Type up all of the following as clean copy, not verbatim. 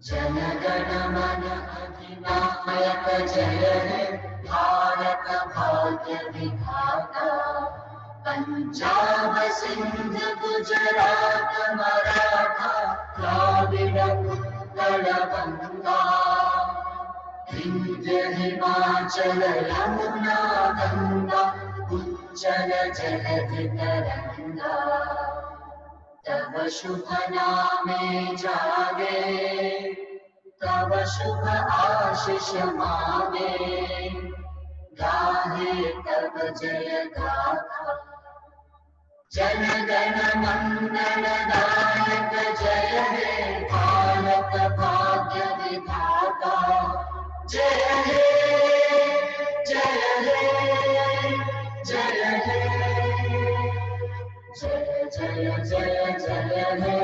जनगण मन अधिनायक जय हे भारत भाग्य विधाता। पंजाब सिंध गुजरात मराठा द्राविड़ उत्कल गंगा। विंध्य हिमाचल यमुना गंगा उच्चल जलधि तरंगा। तव शुभ नामे जागे तव शुभ आशीष मांगे। गाहे तव जय गाथा जन गण मंगल दायक जय हे भारत भाग्य विधाता। जय हे जय हे जय हे जय जय जय जय हे।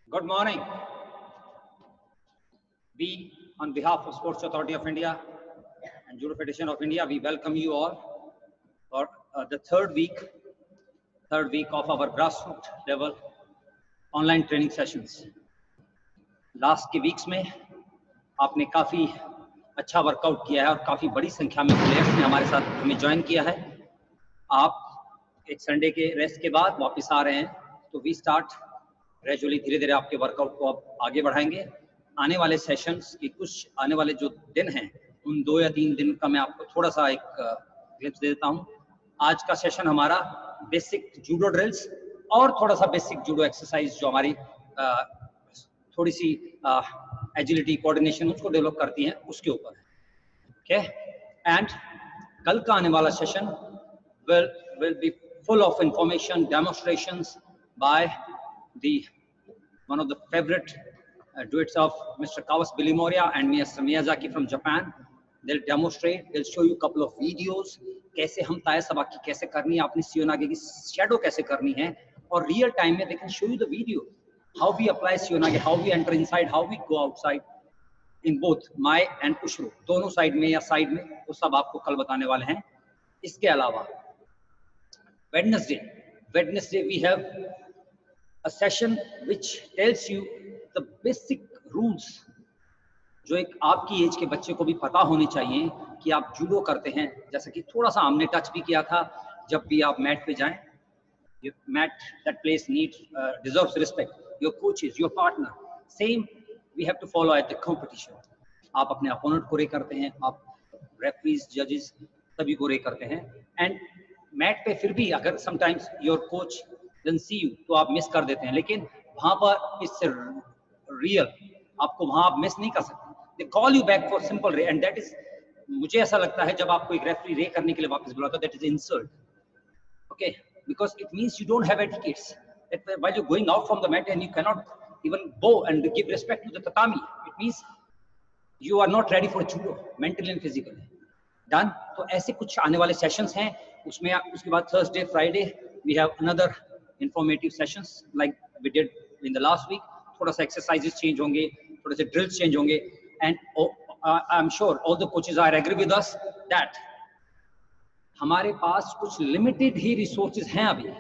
Good morning. We, on behalf of Sports Authority of India and Judo Federation of India, we welcome you all for the third week of our grassroots level online training sessions. Last के weeks में आपने काफी अच्छा workout किया है और काफी बड़ी संख्या में प्लेयर्स ने हमारे साथ हमें ज्वाइन किया है। आप एक संडे के रेस्ट के बाद वापस आ रहे हैं, तो वी स्टार्ट ग्रेजुअली, धीरे धीरे आपके वर्कआउट को आप आगे बढ़ाएंगे। आने वाले सेशंस की कुछ आने वाले जो दिन हैं, उन 2 या 3 दिन का मैं आपको थोड़ा सा एक ग्लिम्स दे देता हूँ। आज का सेशन हमारा बेसिक जूडो ड्रिल्स और थोड़ा सा बेसिक जूडो एक्सरसाइज जो हमारी थोड़ी सी एजिलिटी कोऑर्डिनेशन उसको डेवलप करती हैं, उसके ऊपर है। ओके, एंड कल का आने वाला session will be full of information, demonstrations by one of the favorite duets of Mr. Kawas Bilimoria and Mr. Miyazaki from Japan. They'll demonstrate, they'll show you a couple of videos, कैसे हम ताया सबाकी कैसे करनी है, अपनी सियोनागे की shadow कैसे करनी है, और रियल टाइम में they can show you the video, how we apply सियोनागे, how we enter inside, how we go outside in both Mai and Ushru, दोनों साइड में या साइड में, वो सब आपको कल बताने वाले हैं। इसके अलावा Wednesday we have a session which tells you the basic rules जो एक आपकी एज के बच्चे को भी पता होने चाहिए कि आप जूडो करते हैं। जैसा कि थोड़ा सा हमने टच भी किया था, जब भी आप मैट पे जाएं, mat that place needs deserves respect, your coaches, your partner, same we have to follow at the competition. आप अपने अपोनेंट को रे करते हैं, आप रेफरीज, जजेस सभी को रे करते हैं, एंड मैट पे फिर भी अगर sometimes your coach doesn't see you तो आप मिस कर देते हैं, लेकिन वहां पर इससे रियल आपको वहां आप मिस नहीं कर सकते। They call you back for simple ray, and that is, मुझे ऐसा लगता है जब आपको एक रेफरी रे करने के लिए वापस बुलाता है, that is insult. Okay, because it means you don't have etiquettes. That while you're going out from the mat and you cannot even bow and give respect to the tatami, it means you are not ready for judo, mentally and physically. Done. तो ऐसे कुछ आने वाले sessions हैं, उसमें उसके बाद Thursday, Friday we have another informative sessions like we did in the last week. थोड़ा सा exercises change होंगे, थोड़े से drills change होंगे, and I'm sure all the coaches are agree with us that हमारे पास कुछ limited ही resources हैं अभी।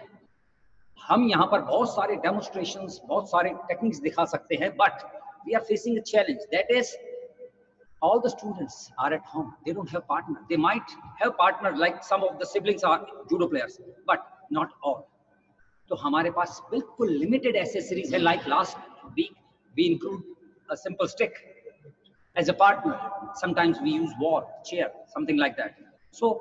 हम यहाँ पर बहुत सारे demonstrations, बहुत सारे techniques दिखा सकते हैं, but we are facing a challenge, that is all the students are at home, they don't have partner. They might have partner like some of the siblings are judo players, but not all. तो हमारे पास बिल्कुल limited accessories है, like last week we include a simple stick as a partner, sometimes we use wall, chair, something like that. So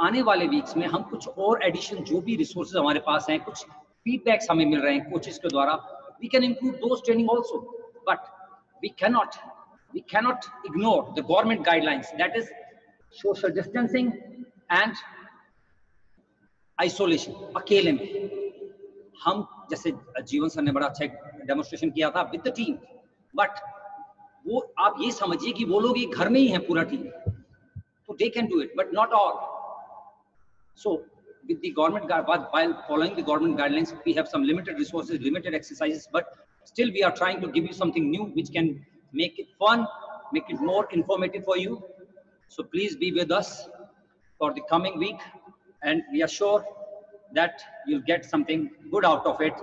आने वाले weeks में हम कुछ और एडिशन, जो भी रिसोर्सेज हमारे पास हैं, कुछ फीडबैक्स हमें मिल रहे हैं कोचेस के द्वारा, we can include those training also, but we cannot ignore the government guidelines, that is social distancing and isolation. अकेले में हम, जैसे जीवन सर ने बड़ा अच्छा डेमोन्स्ट्रेशन किया था विद द टीम, बट वो आप ये समझिए कि वो लोग एक घर में ही हैं पूरा टीम, तो they can do it, but not all. So with the government, while following the government guidelines, we have some limited resources, limited exercises, but still we are trying to give you something new which can make it fun make it more informative for you. So please be with us for the coming week, and we are sure that you'll get something good out of it.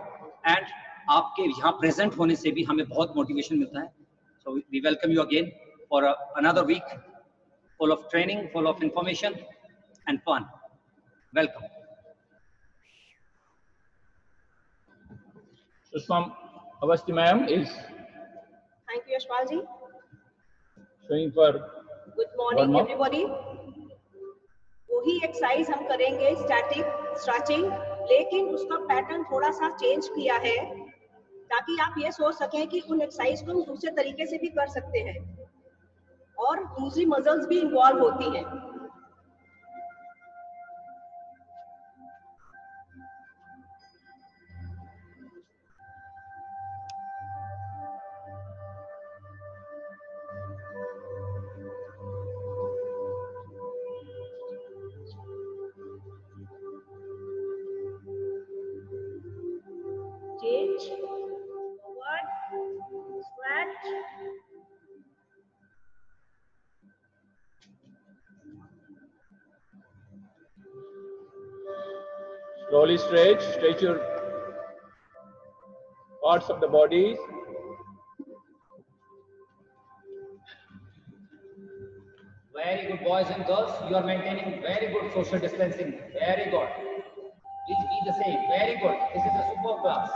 And आपके यहाँ present होने से भी हमें बहुत motivation मिलता है. So we welcome you again for another week full of training, full of information and fun. Welcome. Sushma Avasti ma'am is Thank you, Yashpal ji. showing for Good morning, warm-up. everybody. वही exercise हम करेंगे, static stretching, लेकिन उसका pattern थोड़ा सा change किया है ताकि आप ये सोच सकें कि उन एक्सरसाइज को हम दूसरे तरीके से भी कर सकते हैं और दूसरी मसल्स भी इन्वॉल्व होती हैं. Change, forward, stretch. Slowly stretch your parts of the body. Very good, boys and girls. You are maintaining very good social distancing. Very good. Please be the same. Very good. This is a super class.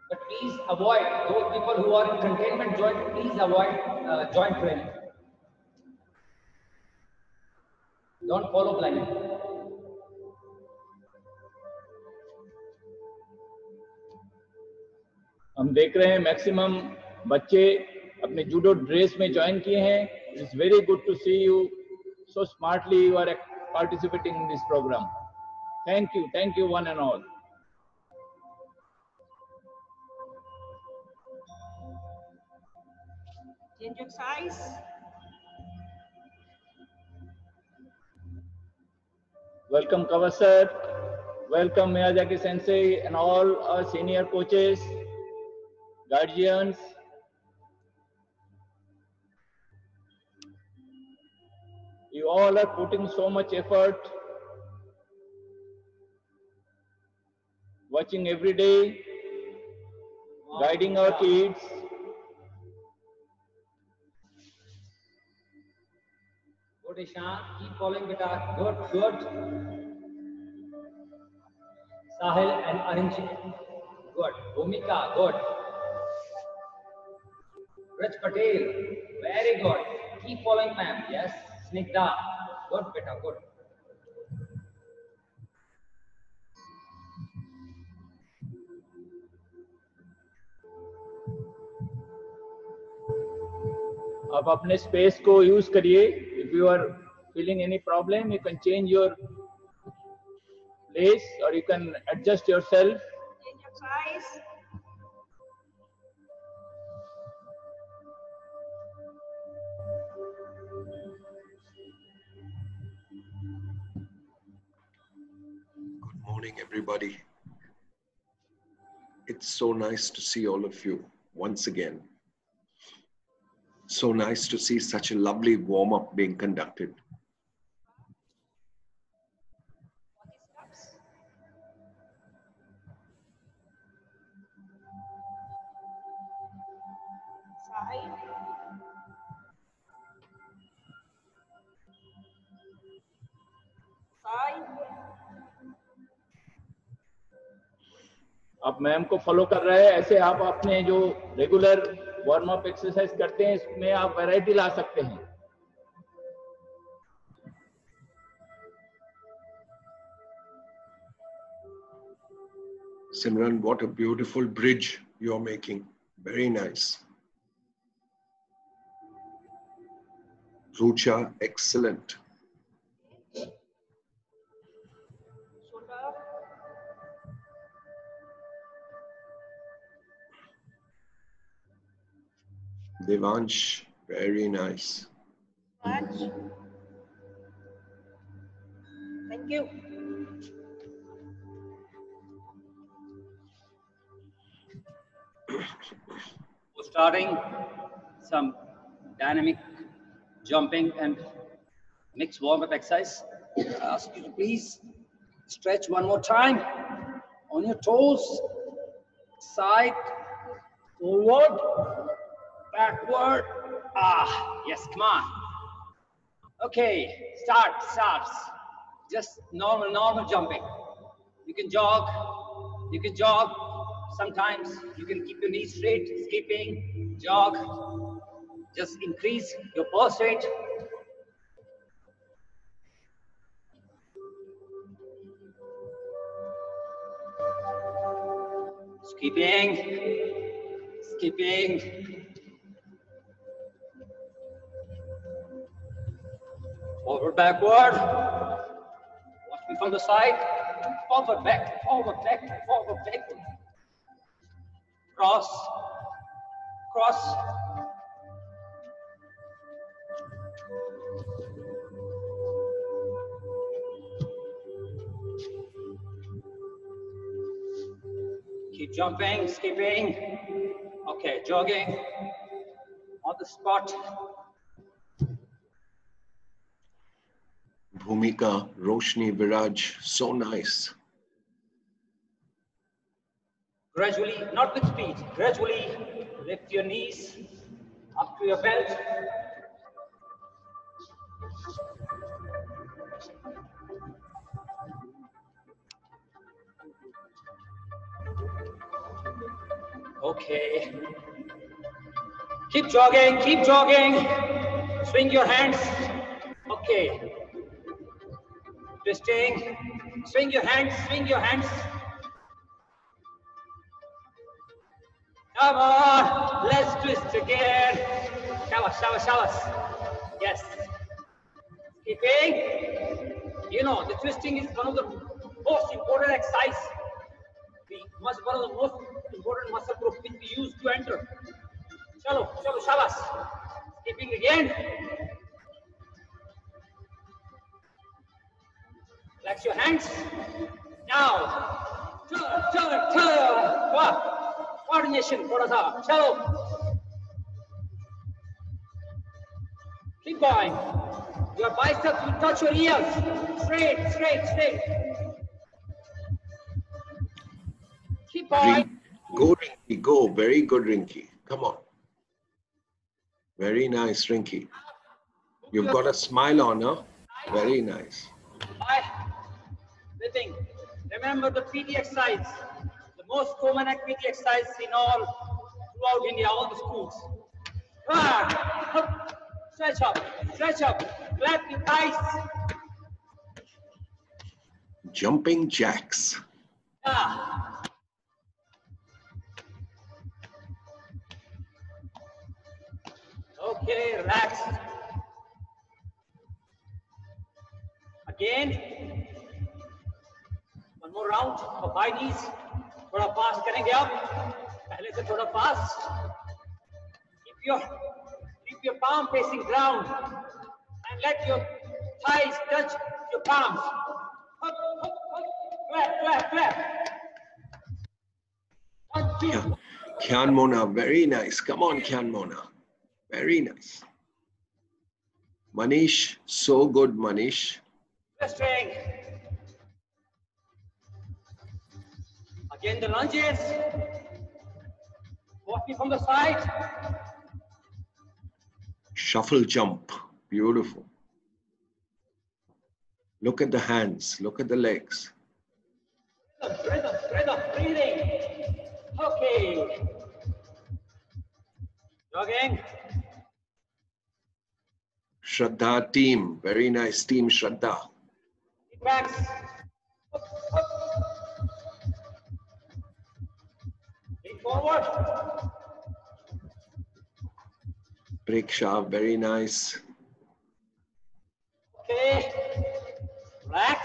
But please avoid those people who are in containment joint. Please avoid joint training. Don't follow blindly. हम देख रहे हैं maximum बच्चे अपने judo dress में join किए हैं. It is very good to see you so smartly you are participating in this program. Thank you one and all. Change exercise. Welcome Kawasar, welcome Miyazaki Sensei and all our senior coaches, guardians. You all are putting so much effort, watching every day, guiding our kids. Good, Ishan. Keep following, beta. Good, good. Sahil and Arinji. Good. Bhumika, good. Rich Patel. Very good. Keep following, ma'am. Yes. Snigdha. Good, beta. Good. आप अपने space को use करिए. If you are feeling any problem you can change your place और you can adjust yourself. Change exercise. Good morning, everybody. It's so nice to see all of you once again. So nice to see such a lovely warm-up being conducted. Side. Side. आप ma'am को follow कर रहे हैं. ऐसे आप अपने जो regular warm up exercise करते हैं इसमें आप वैरायटी ला सकते हैं. Simran, what a beautiful bridge you're making. Very nice. Rucha, excellent. Shoulder. Devansh, very nice. Stretch. Thank you. For starting, some dynamic jumping and mixed warm-up exercise. I ask you to please stretch one more time on your toes, side, forward, backward. Yes, come on. Okay, starts. Just normal jumping. You can jog. Sometimes you can keep your knees straight, skipping, jog. Just increase your pulse rate. Skipping. Forward, backward. Watch me from the side. Forward, back. Cross. Keep jumping, skipping. Okay, jogging. On the spot. Bhumika, Roshni, Viraj, so nice. Gradually, not with speed, gradually lift your knees up to your belt. Okay. Keep jogging. Swing your hands. Okay. Twisting. Swing your hands. Come on, let's twist again. Showers. Yes. Keeping. You know, the twisting is one of the most important exercise. One of the most important muscle groups which we use to enter. Chalo, showers. Keeping again. Relax your hands. Now, turn. Coordination, thoda sa. Chalo. Keep going. Your biceps will touch your ears. Straight. Keep going. Go, Rinky, go. Very good, Rinky. Come on. Very nice, Rinky. You've got a smile on her. Very nice. Breathing. Remember the PT exercise. The most common PT exercise in throughout India, all the schools. Stretch up. Clap your thighs. Jumping jacks. Okay, relax. Again. One more round of high knees. थोड़ा fast करेंगे आप. पहले से थोड़ा fast. Keep your palm facing ground and let your thighs touch your palms. Up. Clap. 1, 2. Yeah. Kyan Mona, very nice. Come on, Kyan Mona. Very nice. Manish, so good, Manish. Twisting. Again the lunges. Watch me from the side. Shuffle jump. Beautiful. Look at the hands. Look at the legs. Rhythm, breathing. Okay. Jogging. Shraddha team. Very nice team, Shraddha. Relax. Up. Lean forward. Preksha, very nice. Okay. Relax.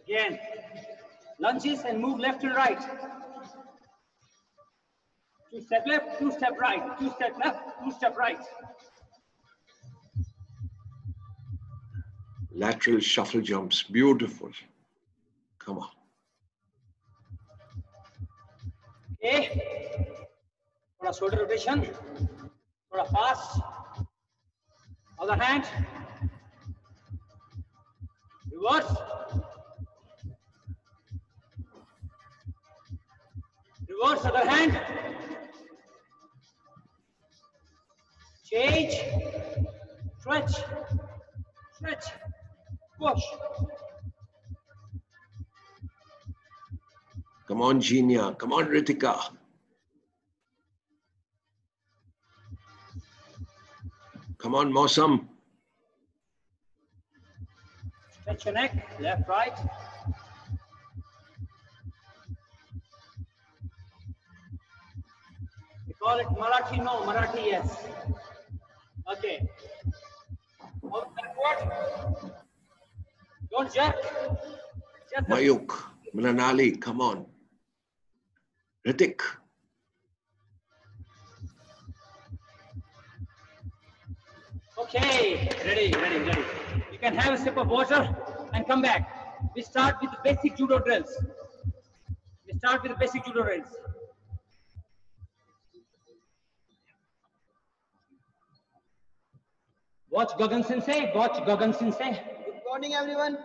Again. Lunges and move left and right. 2 step left, 2 step right. 2 step left, 2 step right. Lateral shuffle jumps. Beautiful. Come on. Okay. थोड़ा shoulder rotation, थोड़ा fast. Other hand. Reverse. Reverse other hand. Change. Stretch. Stretch. Push. Come on, Genia. Come on, Ritika. Come on, Mosam. Stretch your neck, left, right. We call it Marathi, no, Marathi, yes. Okay. Move backward. Don't jerk. Just the- Mayuk. Mrinali. Come on. Ritik. Okay, ready. You can have a sip of water and come back. We start with the basic judo drills. Watch Gagan Sensei. Good morning everyone.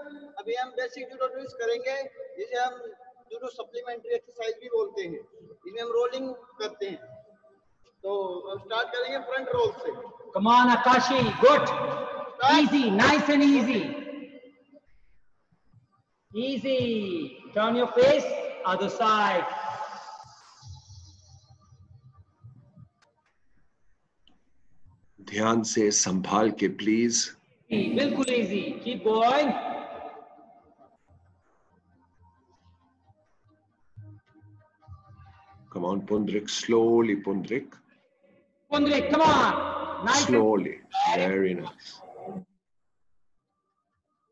अभी हम basic judo drills करेंगे, जिसे हम judo supplementary exercise भी बोलते हैं। इनमें हम रोलिंग करते हैं। तो हम स्टार्ट करेंगे फ्रंट रोल से। Come on, Akashi. Good. Easy, nice and easy. Easy. Turn your face, other side. ध्यान से संभाल के प्लीज। बिल्कुल easy. Keep going. Come on, Pundrik. Slowly, Pundrik. Pundrik, come on. Nice. Slowly. Very nice.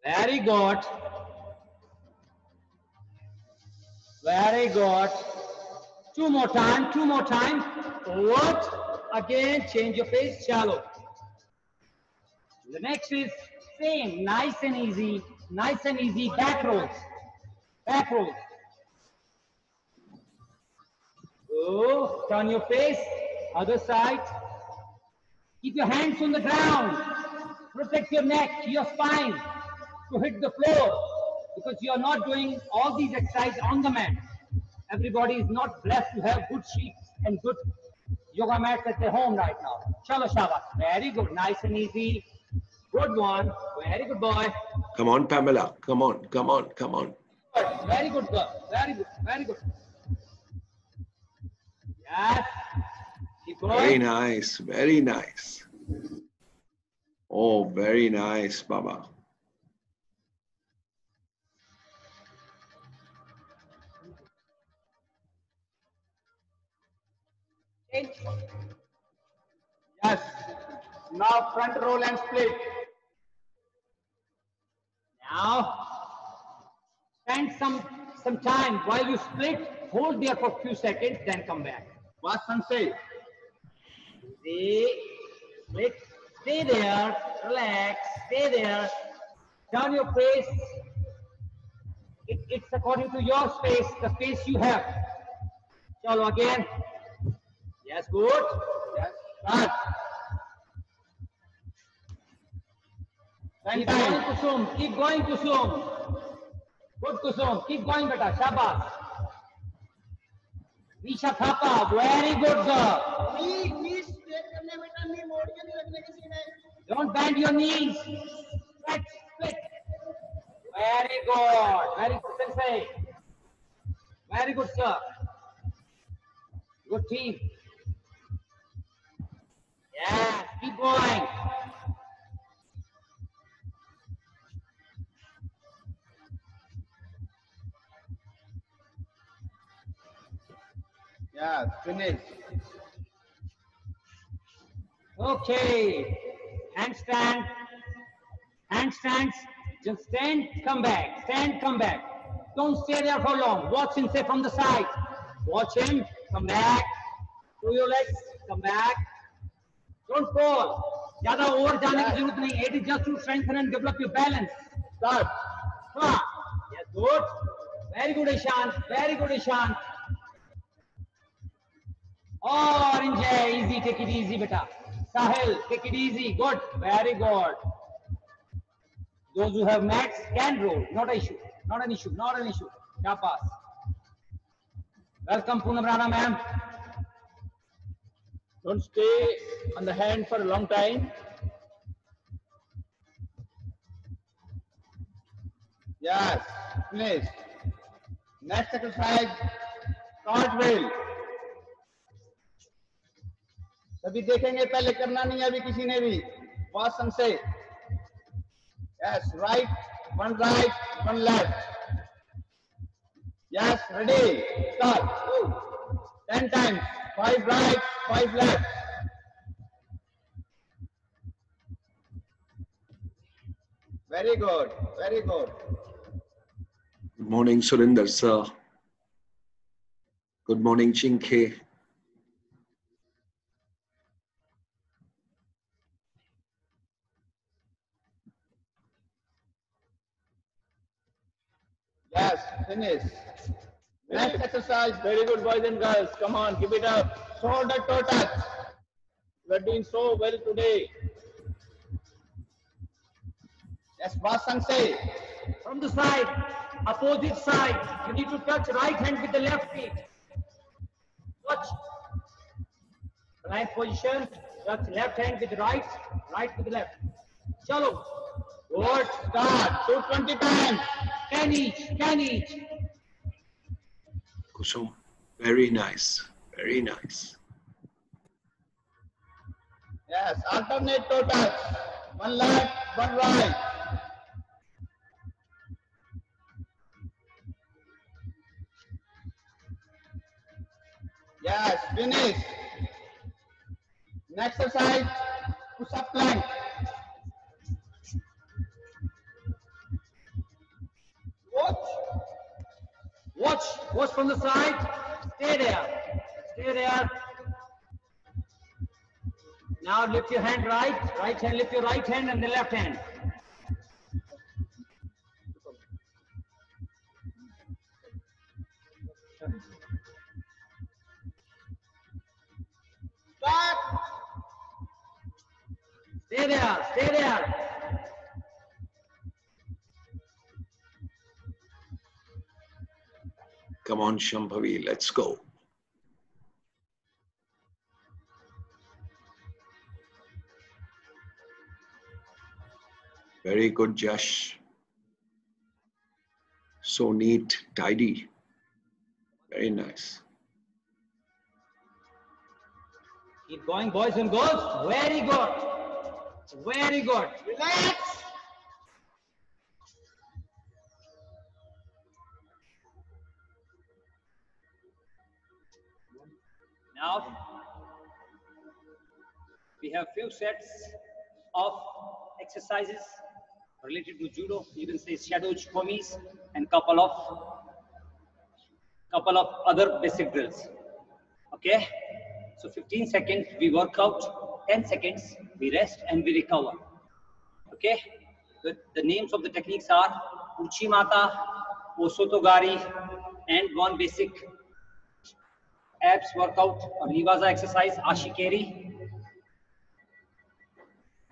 Very good. Very good. Two more time. Forward. Again, change your face, shallow. The next is same, nice and easy. Back rolls. Oh, turn your face, other side. Keep your hands on the ground. Protect your neck, your spine to hit the floor, because you are not doing all these exercises on the mat. Everybody is not blessed to have good sheets and good yoga mats at their home right now. Chalo Shabas. Very good. Nice and easy. Good one. Very good boy. Come on, Pamela. Come on. Good. Very good girl. Very good. Yes. Keep going. Very nice. Oh, very nice, Baba. Yes. Now front roll and split. Now, spend some time while you split. Hold there for a few seconds, then come back. Watch Sensei. Split. Stay there. Relax. Stay there. Turn your face. It's according to your space, the space you have. Chalo again. Yes, good. Yes. Start. Keep going, Kusum. Good, Kusum. Keep going, beta. Shabas. Visha Thapa. Very good, girl. Knee straight करने बेटा, नी मोड़ के नहीं रखने के सीने। Don't bend your knees. Split. Very good, Sensei. Very good, sir. Good team. Yes, keep going. Yeah, finish. Okay. Handstands. Just stand, come back. Don't stay there for long. Watch Sensei from the side. Watch him. Come back. Through your legs. Come back. Don't fall. ज़्यादा over जाने की जरूरत नहीं. It is just to strengthen and develop your balance. Start. Come on. Yes, good. Very good, Ishan. Orange hai, easy, take it easy beta. Sahil, take it easy, good, very good. Those who have mats can roll, not an issue, not an issue, not an issue. Shabash. Welcome Poonam Rana ma'am. Don't stay on the hand for a long time. Yes, please. Next exercise, cartwheel. सभी देखेंगे, पहले करना नहीं है अभी किसी ने भी. Vasan से. Yes, right, one left. Yes, ready, start. 10 times, 5 right, 5 left. Very good, very good. Good morning, Surinder sir. Good morning, Chinke. Yes, finish. Next exercise, very good boys and girls. Come on, keep it up. Shoulder toe touch. You are doing so well today. Yes, Vasang say. From the side, opposite side, you need to touch right hand with the left feet. Touch. Right position, touch left hand with right, right with left. Chalo. Good, start. 220 times. 10 each. Kusum, very nice, very nice. Yes, alternate toe touch. One left, one right. Yes, finish. Next exercise, push-up plank. Watch from the side. Stay there. Now lift your hand right hand, lift your right hand and the left hand. Start. Stay there. Come on, Shambhavi, let's go. Very good, Josh. So neat, tidy. Very nice. Keep going, boys and girls. Very good. Relax. Now we have few sets of exercises related to judo. You can say shadow chikomis and couple of other basic drills. Okay, so 15 seconds we work out, 10 seconds we rest and we recover. Okay, the names of the techniques are Uchimata, Osotogari, and one basic abs workout or Liwaza exercise, Ashikeri,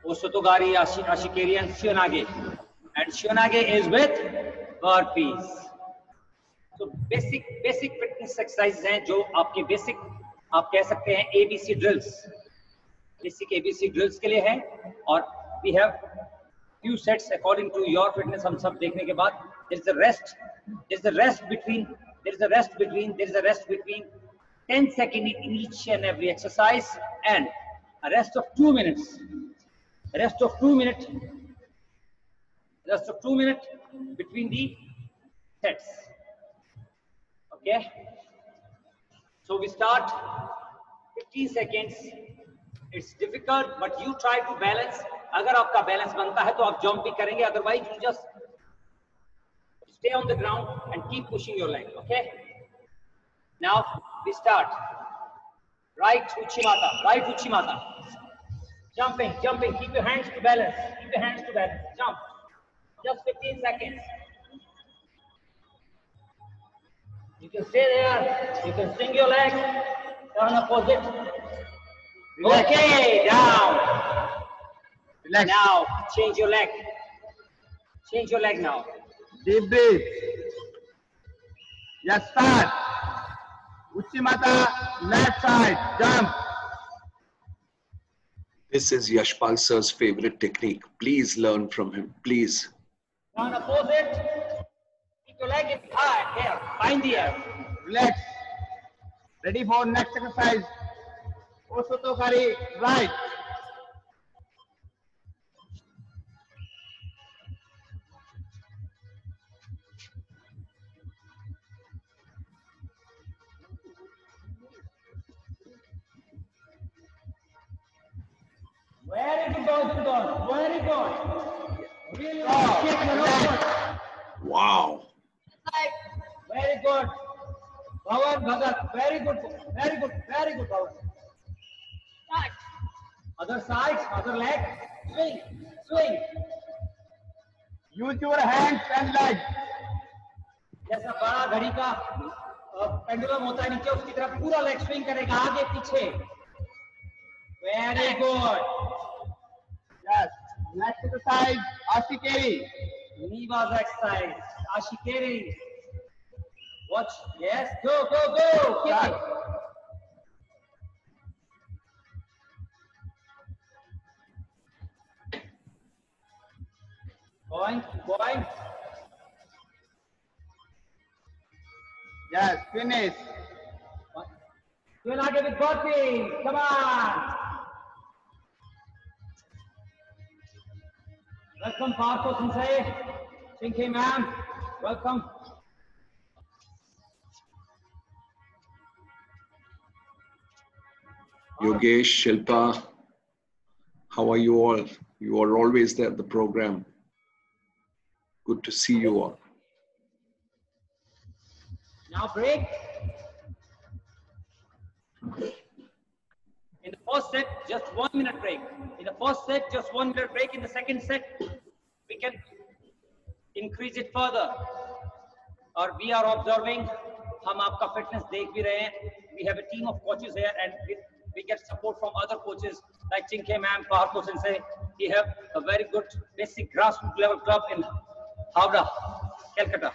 Osotogari, Ashikeri, and Shionage. And Shionage is with burpees. So basic fitness exercises हैं जो आपके basic आप कह सकते हैं ABC drills, basic ABC drills के लिए है. और we have few sets according to your fitness. हम सब देखने के बाद there is a rest between 10 seconds in each and every exercise and a rest of 2 minutes. Rest of 2 minutes between the sets. Okay, so we start 15 seconds. It's difficult, but you try to balance. अगर आपका balance बनता है तो आप jump भी करेंगे. Otherwise, you just stay on the ground and keep pushing your leg. Okay. Now we start. Right Uchimata. Jumping. Keep your hands to balance. Jump. Just 15 seconds. You can stay there. You can swing your leg. Turn opposite. Okay, down. Relax. Now change your leg. Change your leg now. Deep breathe. Yes, start. Uchimata, left side, jump. This is Yashpal sir's favorite technique. Please learn from him. Please. Turn opposite. Keep your leg in high. Here. Find the air. Relax. Ready for next exercise. Osotokari, right. Very good, Sudhon. Very good. Really Wow. Very good. Pawan Bhagat. Very good. Very good. Very good, Pawan. Right. Other side, other leg. Swing. Swing. Use your hands and legs. जैसा बड़ा घड़ी का pendulum होता है नीचे उसकी तरफ पूरा लेग स्विंग करेगा आगे पीछे. Very good. Yes. Next exercise, Ashikeri. Niva's exercise. Ashikeri. Watch. Yes. Go, go, go. Kick it. Going, going. Yes, finish. You'll not give it Gopi. Come on. Welcome, Parko Sensei. Chinky ma'am. Welcome. Yogesh, Shilpa, how are you all? You are always there at the program. Good to see you all. Now break. In the first set, just 1 minute break. In the first set, just 1 minute break. In the second set, we can increase it further. Or we are observing. हम आपका fitness देख भी रहे हैं. We have a team of coaches here, and we get support from other coaches like Chinke ma'am, Parko Sensei. We have a very good basic grassroots level club in Havra, Calcutta.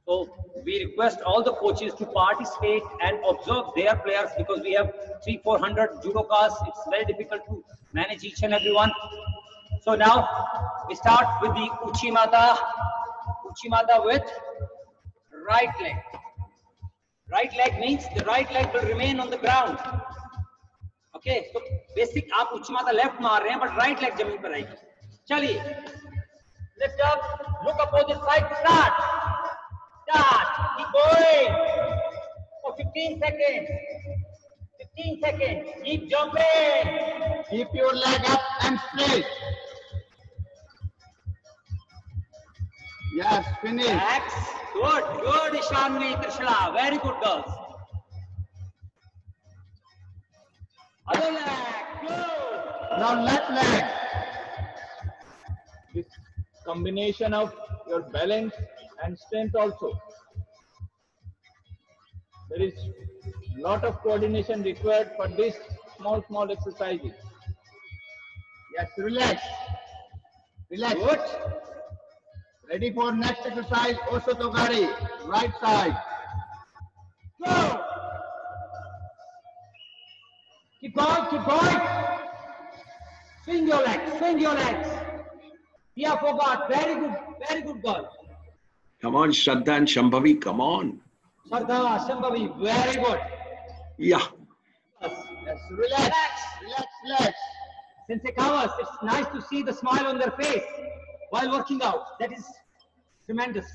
So we request all the coaches to participate and observe their players because we have 300-400 judokas. It's very difficult to manage each and every one. So now we start with the Uchimata. Uchimata with right leg. Right leg means the right leg will remain on the ground. Okay, so basic आप Uchimata left मार रहे हैं, but right leg जमीन पर आएगी. चलिए. Lift up. Look opposite side. Start. Start. Keep going. For 15 seconds. 15 seconds. Keep jumping. Keep your leg up and straight. Yes, finish. Relax. Good. Good, Ishanvi, Trishula. Very good, girls. Other leg. Good. Now left leg. This combination of your balance and strength also. There is a lot of coordination required for these small exercises. Yes, relax. Relax. Good. Ready for next exercise, Osotogari, right side. Go. Keep going, keep going. Swing your legs, swing your legs. Yeah, forgot. Very good girl. Come on, Shraddha and Shambhavi, come on. Shraddha, Shambhavi, very good. Yeah. Yes, relax. Relax, relax. Sensei Kawas, it's nice to see the smile on their face while working out. That is tremendous.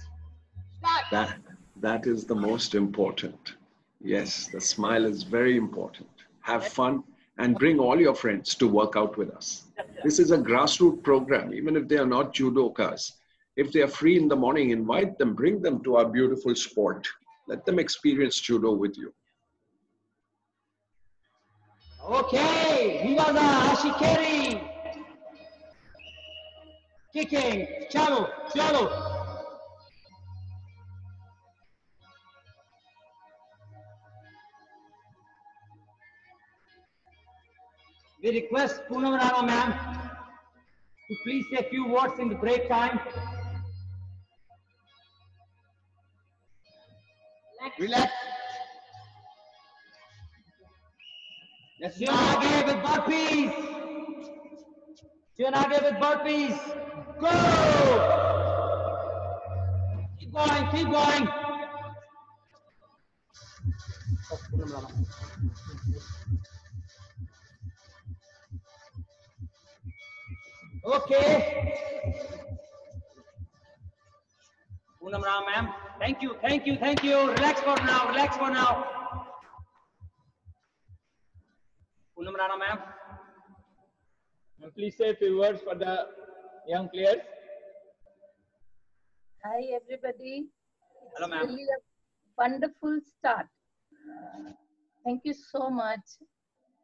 Start. That is the most important. Yes, the smile is very important. Have fun and bring all your friends to work out with us. This is a grassroots program, even if they are not judokas. If they are free in the morning, invite them, bring them to our beautiful sport. Let them experience judo with you. Okay, Vivaza, Ashikeri. Kicking, chalo, chalo. We request Poonam Rana ma'am to please say a few words in the break time. Relax. Shionage with burpees. Shionage with burpees. Go! Keep going, keep going. Okay. Poonam Rana ma'am, thank you, thank you, thank you. Relax for now, relax for now. Poonam Rana ma'am. And please say a few words for the young players. Hi everybody. Hello It's ma'am. really a wonderful start. Thank you so much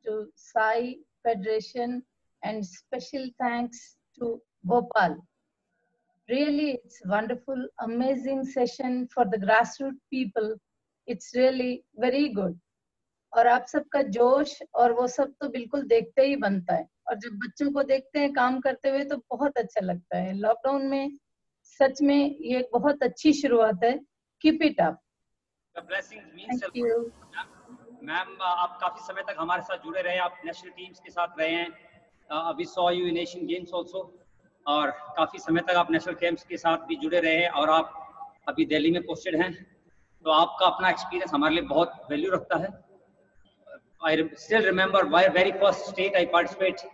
to Sai Federation and special thanks to Gopal. Really, it's wonderful, amazing session for the grassroots people. It's really very good. और आप सबका जोश और वो सब तो बिल्कुल देखते ही बनता है और जब बच्चों को देखते हैं काम करते हुए तो बहुत अच्छा लगता है। लॉकडाउन में सच में ये एक बहुत अच्छी शुरुआत है। Keep it up. The blessings means thank you. Ma'am आप काफी समय तक हमारे साथ जुड़े रहे, आप नेशनल टीम्स के साथ रहे हैं, अभी saw you in Asian games also, और काफी समय तक आप नेशनल गेम्स के साथ भी जुड़े रहे हैं और आप अभी दिल्ली में पोस्टेड हैं, तो आपका अपना एक्सपीरियंस हमारे लिए बहुत वैल्यू रखता है। I still remember my very first state I participated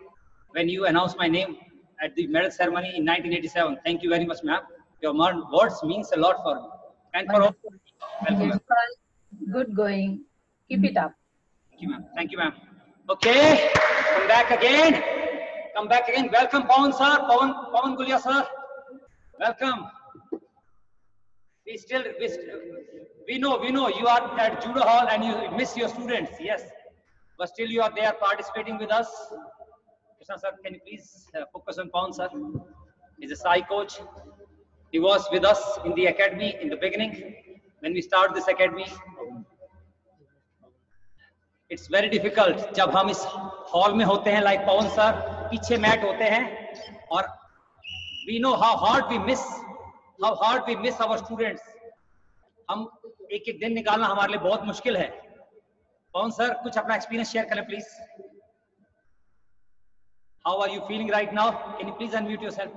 when you announced my name at the medal ceremony in 1987. Thank you very much, ma'am. Your words means a lot for me and for all. Welcome, ma'am. Good going. Keep it up. Thank you, ma'am. Thank you, ma'am. Okay, come back again. Come back again. Welcome, Pawan sir. Pawan Gulia sir. Welcome. We know you are at Judo Hall and you miss your students. Yes, but still you are there participating with us. Krishna sir, can you please focus on Pawan sir? He's a Sai coach. He was with us in the academy in the beginning when we started this academy. It's very difficult जब हम इस hall में होते हैं, like पवन sir पीछे mat होते हैं, और we know how hard we miss our students. हम एक एक दिन निकालना हमारे लिए बहुत मुश्किल है। पवन सर कुछ अपना एक्सपीरियंस शेयर करें please. How are you feeling right now? Can you please unmute yourself?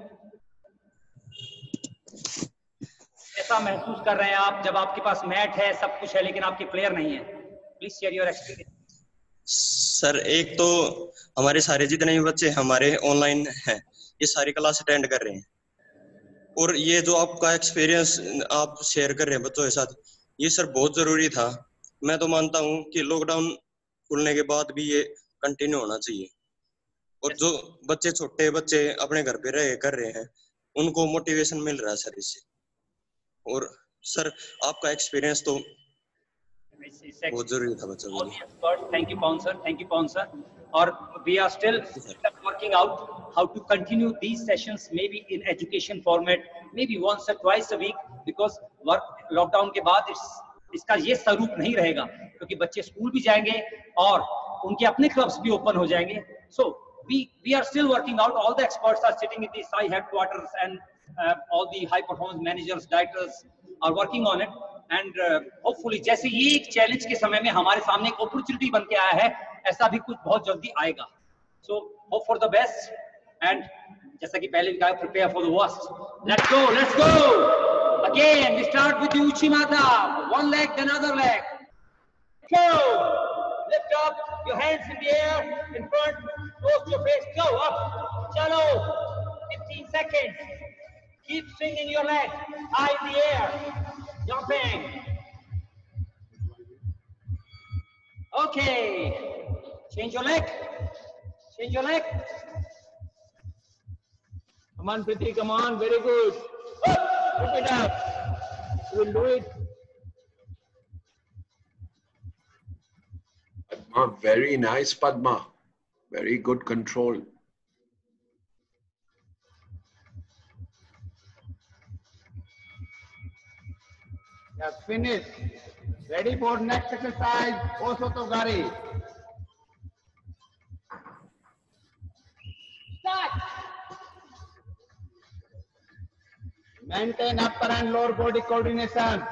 कैसा महसूस कर रहे हैं आप जब आपके पास मैट है, सब कुछ है, लेकिन आपके प्लेयर नहीं है? Please share your experience. Sir एक तो हमारे सारे जितने भी बच्चे हमारे ऑनलाइन हैं, ये सारी क्लास अटेंड कर रहे हैं, और ये जो आपका एक्सपीरियंस आप शेयर कर रहे हैं बच्चों के साथ, ये सर बहुत जरूरी था। मैं तो मानता हूँ कि लॉकडाउन खुलने के बाद भी ये कंटिन्यू होना चाहिए, और जो बच्चे छोटे बच्चे अपने घर पे रह कर रहे हैं उनको मोटिवेशन मिल रहा है सर इससे। और सर आपका एक्सपीरियंस तो बहुत जरूरी था बच्चों के लिए। Thank you, Pawan sir. Thank you, Pawan sir. और we are still working out how to continue these sessions, maybe in education format, maybe once or twice a week, because lockdown के बाद इसका ये स्वरूप नहीं रहेगा, क्योंकि बच्चे स्कूल भी जाएंगे और उनके अपने क्लब्स भी ओपन हो जाएंगे। So we are still working out. All the experts are sitting in the Sai headquarters, and all the high performance managers, directors are working on it. And hopefully जैसे ये एक चैलेंज के समय में हमारे सामने एक अपॉर्चुनिटी बन के आया है, ऐसा भी कुछ बहुत जल्दी आएगा। So hope for the best, and जैसा कि पहले भी कहा, prepare for the worst. Let's go again. We start with the Uchimata, one leg then other leg. Go, lift up your hands in the air, in front, close to your face, go up, chalo, 15 seconds. Keep swinging your leg high in the air, jumping. Okay, change your leg, change your leg. Come on, Priti, come on, very good. Keep it up. You will do it. Padma, very nice, Padma. Very good control. Yeah, finish. Ready for next exercise, Osotogari. Maintain upper and lower body coordination.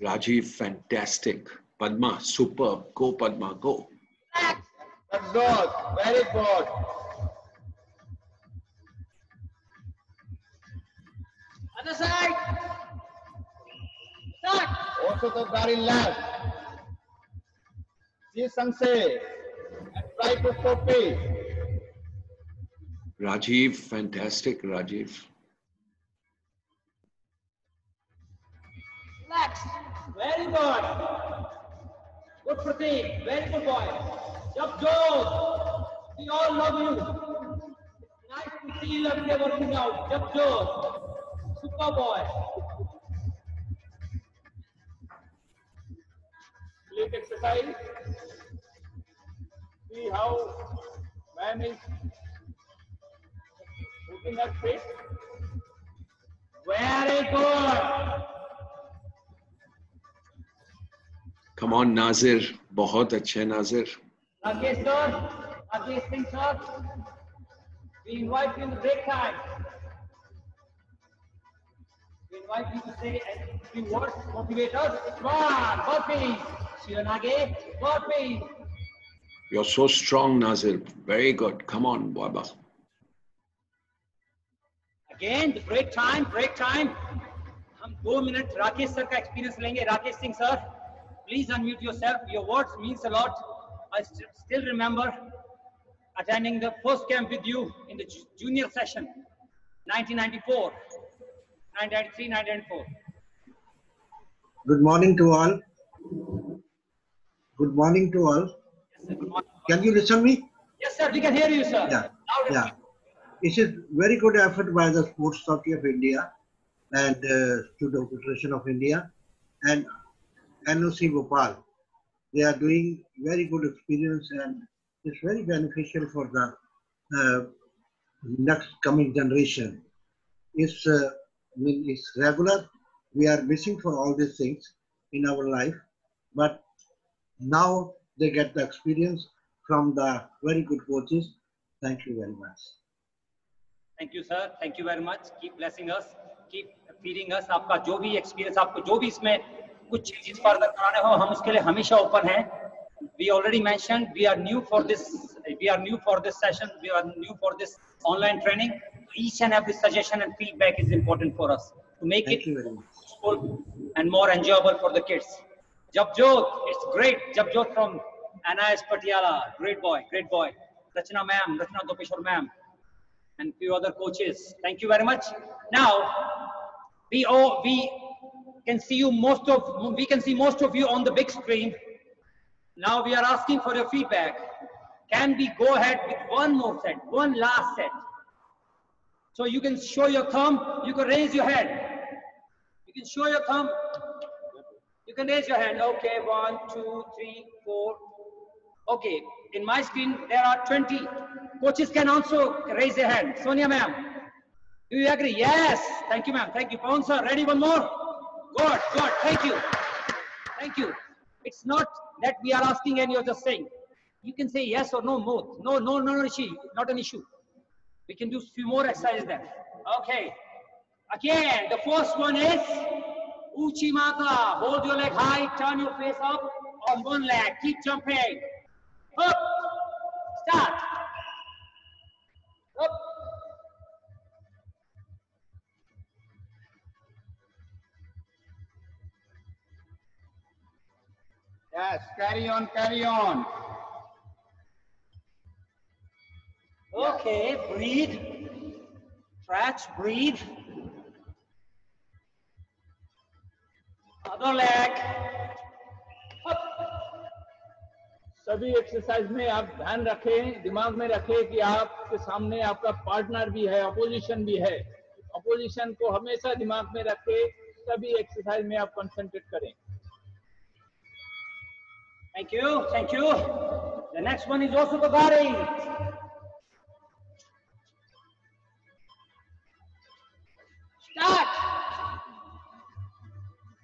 Rajiv, fantastic. Padma, superb. Go, Padma, go. That's good. Very good. Other side. Start. Also to very left. See Sanse. And try to copy. Rajiv, fantastic, Rajiv. Relax. Very good. Good Prateek. Very good boy. Japjot. We all love you. Nice to see you every day working out. Japjot. Super boy. Leg exercise. See how man is putting her feet. Very good. Come on, Nazir. बहुत अच्छे Nazir. Rakesh sir, Rakesh Singh sir, we invite you in the break time. We invite you to say a few words, motivate us. One, burpees. Shivanage, burpees. You're so strong, Nazir. Very good. Come on, Baba. Again, the break time, break time. हम 2 minute Rakesh sir का experience लेंगे. Rakesh Singh sir, please unmute yourself. Your words means a lot. I still remember attending the first camp with you in the junior session, 1994, 1993, 1994. Good morning to all. Good morning to all. Yes, sir. Good morning. Can you listen me? Yes, sir. We can hear you, sir. Yeah. Loud and Yeah. It is very good effort by the Sports Authority of India and Student Federation of India and NOC Bhopal. They are doing very good experience and it's very beneficial for the next coming generation. It's regular. We are missing for all these things in our life, but now they get the experience from the very good coaches. Thank you very much. Thank you, sir. Thank you very much. Keep blessing us. Keep feeding us. आपका जो भी experience, आपको जो भी इसमें कुछ चीजें further कराने हो, हम उसके लिए हमेशा open हैं. We already mentioned we are new for this. We are new for this session. We are new for this online training. Each and every suggestion and feedback is important for us to make Thank it you very much. useful and more enjoyable for the kids. Japjot, it's great. Japjot from NIS Patiala, great boy, great boy. Rachna ma'am, Rachna Dopeshwar ma'am, and few other coaches. Thank you very much. Now, we can see you we can see most of you on the big screen. Now we are asking for your feedback. Can we go ahead with one more set, one last set? So you can show your thumb, you can raise your hand. You can show your thumb. You can raise your hand. Okay, 1, 2, 3, 4. Okay, in my screen there are 20. Coaches can also raise their hand. Sonia ma'am, do you agree? Yes. Thank you ma'am. Thank you. Pawan sir, ready one more? Good, good. Thank you. Thank you. It's not that we are asking and you're just saying. You can say yes or no both. No issue. Not an issue. We can do few more exercises then. Okay. Again, the first one is Uchi Mata. Hold your leg high, turn your face up on one leg. Keep jumping. Up. Start. Up. Yes, carry on, carry on. Okay, breathe. Stretch, breathe. Other leg. Up. सभी exercise में आप ध्यान रखें, दिमाग में रखें कि आपके सामने आपका पार्टनर भी है, अपोजिशन भी है. अपोजिशन को हमेशा दिमाग में रखें, सभी एक्सरसाइज में आप कंसंट्रेट करें. Thank you, thank you. The next one is also Bagari. Start.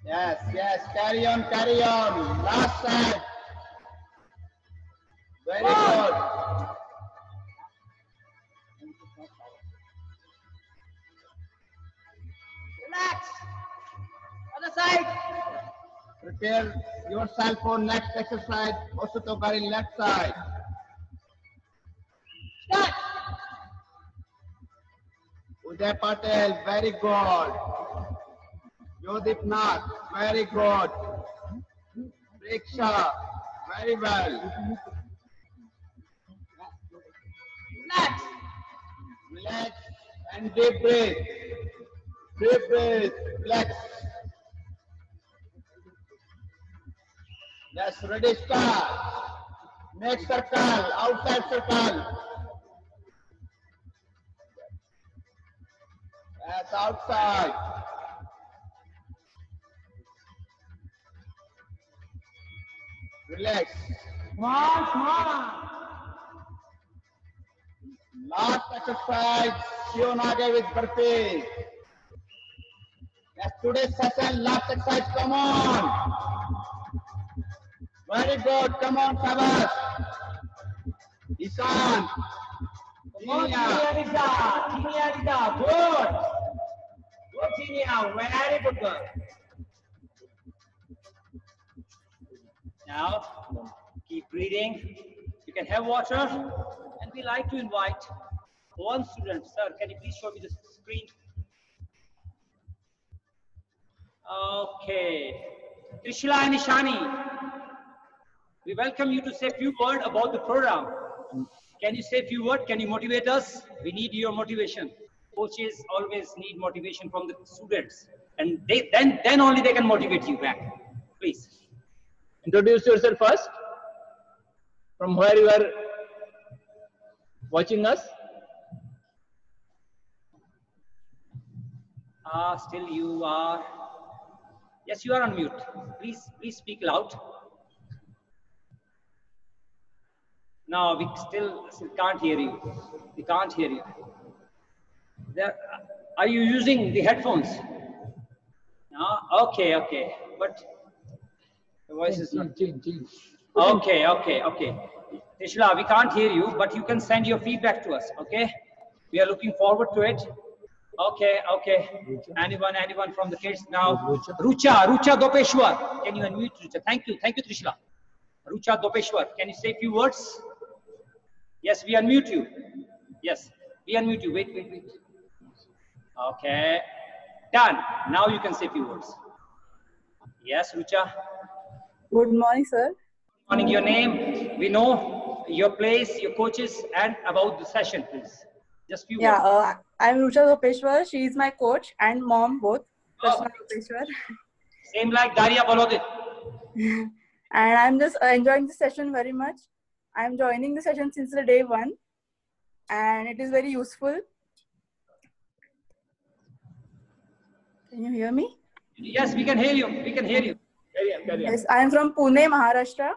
Yes, yes, carry on, carry on. Last side. Very good. side. Prepare yourself for next exercise. Osutogari left side. Start. Uday Patel, very good. Jodip Nath, very good. Preksha, very well. Relax. Relax and deep breath. Deep breath. Relax. Yes, ready, start. Next circle, outside circle. Yes, outside. Relax. Come on. Last exercise, Shionage with burpee. Yes, today's session, last exercise, come on. Very good, come on, Sabas. Isan. Tinia, good. Good, Tinia, very good girl. Now, keep breathing. You can have water, and we like to invite one student. Sir, can you please show me the screen? Okay. Trishila and Ishani, we welcome you to say a few words about the program. Can you say a few words? Can you motivate us? We need your motivation. Coaches always need motivation from the students, and then only they can motivate you back. Please. Introduce yourself first. From where you are watching us? Still you are. Yes, you are on mute. Please speak loud. No, we still can't hear you. We can't hear you. Are you using the headphones? No? Okay. But the voice is not. Okay. Trishila, we can't hear you, but you can send your feedback to us, okay? We are looking forward to it. Okay. Anyone from the kids now? Rucha Dopeshwar. Can you unmute Rucha? Thank you, Trishila. Rucha Dopeshwar, can you say a few words? Yes, we unmute you. Yes, we unmute you. Wait. Okay. Done. Now you can say a few words. Yes, Rucha. Good morning, sir. Good morning. Your name, we know your place, your coaches, and about the session, please. Just few words. I'm Rucha Dopeshwar. She is my coach and mom both. Dopeshwar. Same like Daria Bolodit. And I'm just enjoying the session very much. I'm joining the session since the day one, and it is very useful. Can you hear me? Yes, we can hear you. Carry on. Yes, I'm from Pune, Maharashtra,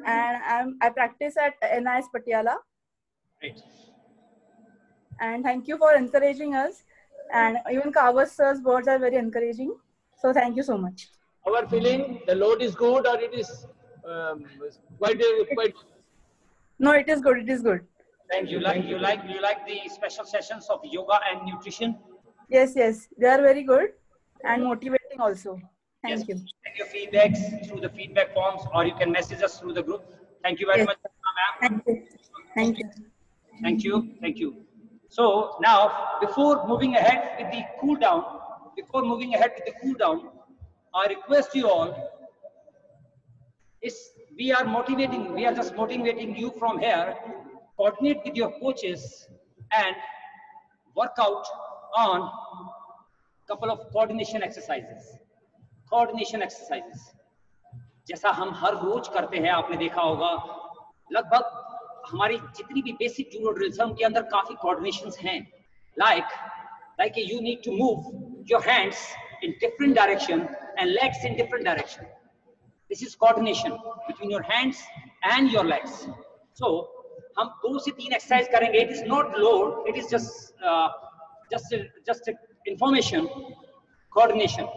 and I practice at NIS Patiala. Great. And thank you for encouraging us. And even Kawat sir's words are very encouraging. So thank you so much. Our feeling, the load is good or it is quite. No, it is good. It is good. Thank you. You like the special sessions of yoga and nutrition? Yes. They are very good and motivating also. Thank you. Send your feedbacks through the feedback forms, or you can message us through the group. Thank you very much, ma'am. Thank you. So now, before moving ahead with the cool down, I request you all, we are just motivating you from here. Coordinate with your coaches and work out on couple of coordination exercises. जैसा हम हर रोज करते हैं, आपने देखा होगा लगभग हमारी जितनी भी बेसिक जूडो ड्रिल्स हैं उनके अंदर काफी कोऑर्डिनेशंस हैं. Like you need to move your hands in different direction and legs in different direction. This is coordination between your hands and your legs. So हम 2 से 3 एक्सरसाइज करेंगे. It is not load, it is just information, coordination.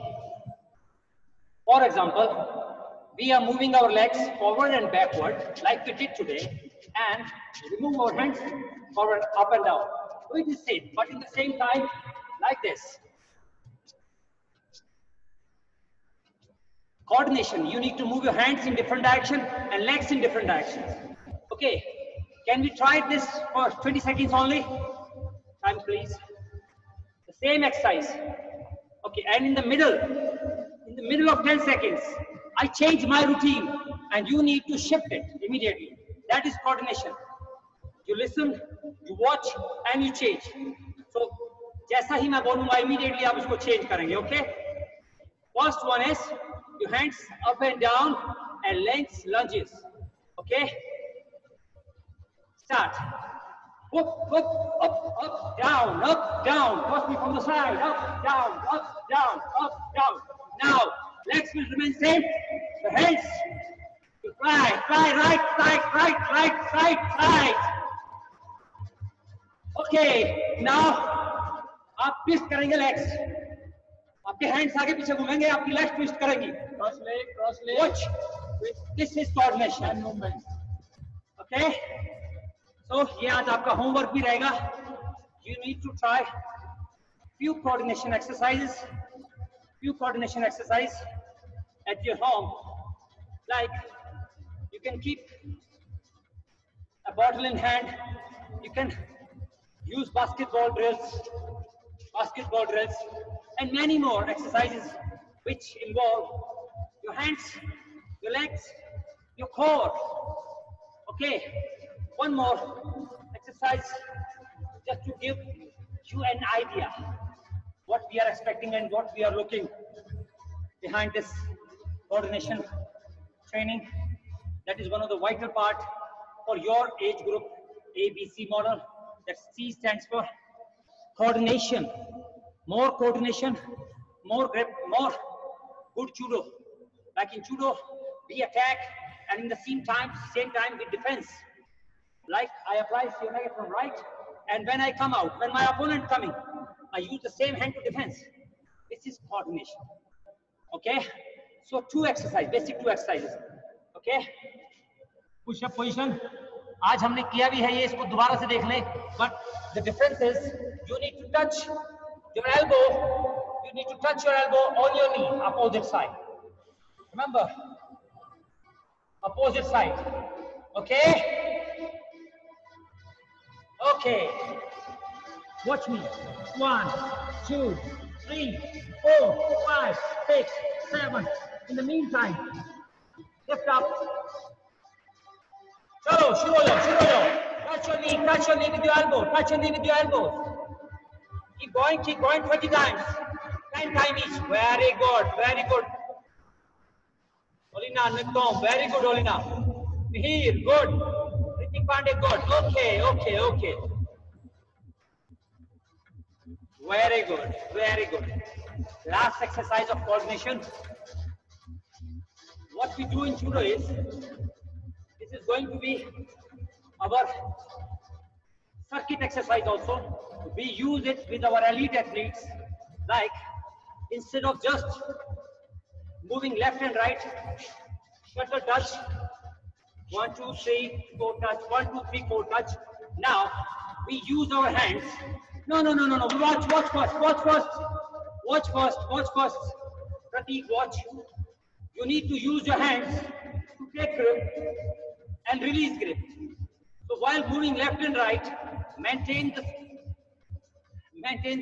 For example, we are moving our legs forward and backward like we did today, and we move our hands forward, up and down. So it is same, but in the same time, like this. coordination. You need to move your hands in different direction and legs in different directions. Okay, can we try this for 20 seconds only? Time please. The same exercise. Okay, and in the middle of 10 seconds, I change my routine and you need to shift it immediately. That is coordination. You listen, you watch and you change. So, जैसा ही मैं बोलूँगा immediately आप उसको change करेंगे, okay? First one is your hands up and down and length lunges, okay? Start. Up, down, watch me from the side, up, down. Now, legs will remain same, the hands will fly, right, side. Okay, now, आप twist करेंगे legs. आपके hands आगे पीछे घूमेंगे, आपकी legs twist करेंगी. Cross leg. Watch. This is coordination. Movement. Okay? So, ये आज आपका homework भी रहेगा. You need to try few coordination exercises at your home. Like, you can keep a bottle in hand. You can use basketball drills, and many more exercises which involve your hands, your legs, your core. Okay, one more exercise just to give you an idea what we are expecting and what we are looking behind this coordination training. That is one of the vital part for your age group, ABC model. That C stands for coordination. More coordination, more grip, more good judo. Like in judo, we attack and in the same time we defense. Like I apply Shionage from right, and when I come out, when my opponent coming, I use the same hand to defense. This is coordination. Okay? So basic two exercises. Okay? Push-up position. आज हमने किया भी है ये, इसको दोबारा से देख लें. But the difference is you need to touch your elbow. You need to touch your elbow on your knee, opposite side. Remember, opposite side. Okay? Okay. Watch me. 1, 2, 3, 4, 5, 6, 7. In the meantime, lift up. Chalo, shuru lo. Touch your knee with your elbow. Keep going 20 times. 10 times each. Very good. Olina, Niktom, very good, Olina. Here, good. Ritik Pandey, good. Okay. Very good. Last exercise of coordination. What we do in judo is, this is going to be our circuit exercise also. We use it with our elite athletes. Like, instead of just moving left and right, shuttle touch, 1, 2, 3, 4 touch, 1, 2, 3, 4 touch. Now, we use our hands. No. Watch first. Pratik, watch. You need to use your hands to take grip and release grip. So while moving left and right, maintain the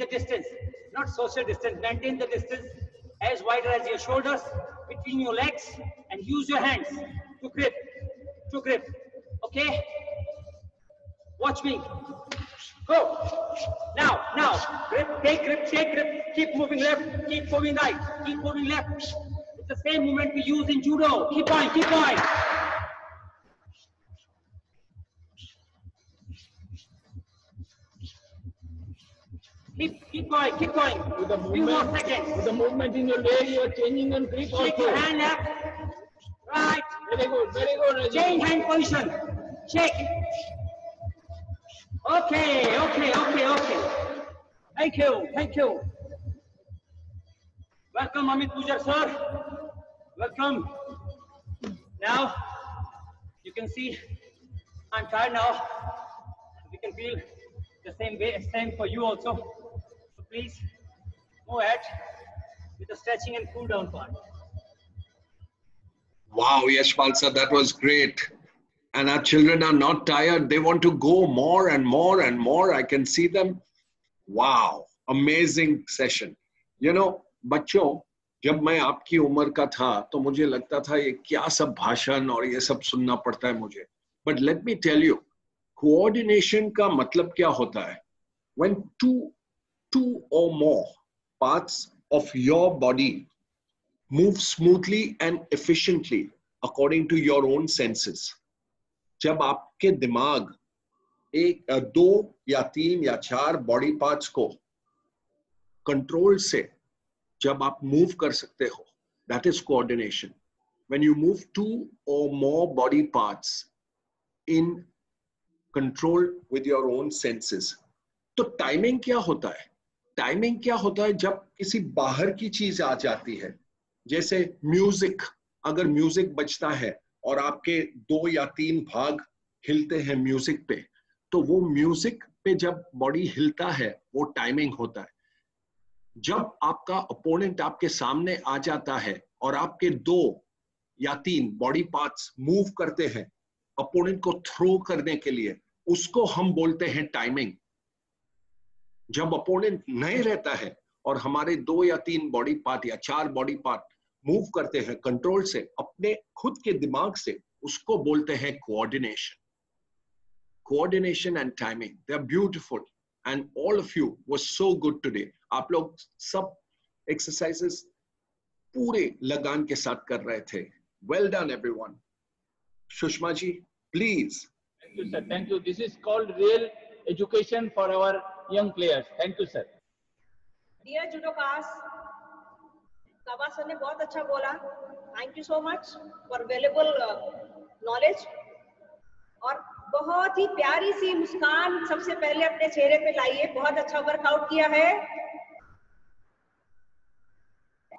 distance, not social distance, maintain the distance as wide as your shoulders between your legs and use your hands to grip. Okay? Watch me. Go. Now. Grip, take grip. Keep moving left, keep moving right, keep moving left. It's the same movement we use in judo. Keep going. Keep going. With the Few more seconds. With the movement in your leg, you are changing on grip also. Shake your hand left, right. Very good, Rajesh. Change hand position. Shake. Okay. Thank you. Welcome, Amit Pujar sir. Welcome. Now, you can see I'm tired now. We can feel the same for you also. So please move ahead with the stretching and cool down part. Wow, Yashpal sir, that was great. And our children are not tired. They want to go more and more and more. I can see them. Wow, amazing session. You know, बच्चों, जब मैं आपकी उम्र का था तो मुझे लगता था ये क्या सब भाषण और ये सब सुनना पड़ता है मुझे. But let me tell you, coordination का मतलब क्या होता है? When two or more parts of your body move smoothly and efficiently according to your own senses. जब आपके दिमाग एक, दो या तीन या चार बॉडी पार्ट्स को कंट्रोल से जब आप मूव कर सकते हो, that is coordination. When you move two or more body parts in control with your own senses. तो टाइमिंग क्या होता है? टाइमिंग क्या होता है जब किसी बाहर की चीज आ जाती है, जैसे म्यूजिक. अगर म्यूजिक बजता है और आपके दो या तीन भाग हिलते हैं म्यूजिक पे, तो वो म्यूजिक पे जब बॉडी हिलता है वो टाइमिंग होता है. जब आपका अपोनेंट आपके सामने आ जाता है और आपके दो या तीन बॉडी पार्ट्स मूव करते हैं अपोनेंट को थ्रो करने के लिए, उसको हम बोलते हैं टाइमिंग. जब अपोनेंट नहीं रहता है और हमारे दो या तीन बॉडी पार्ट या चार बॉडी पार्ट मूव करते हैं कंट्रोल से अपने खुद के दिमाग से, उसको बोलते हैं coordination. Coordination and timing, they are beautiful and all of you was so good today. आप लोग सब एक्सरसाइजेस पूरे लगान के साथ कर रहे थे. Well done everyone. Sushma ji, please. Thank you, sir. Thank you. This is called real education for our young players. Thank you, sir. Dear judokas, Kaba sir ने बहुत अच्छा बोला. Thank you so much for valuable knowledge. और बहुत ही प्यारी सी मुस्कान सबसे पहले अपने चेहरे पे लाइए. बहुत अच्छा वर्कआउट किया है.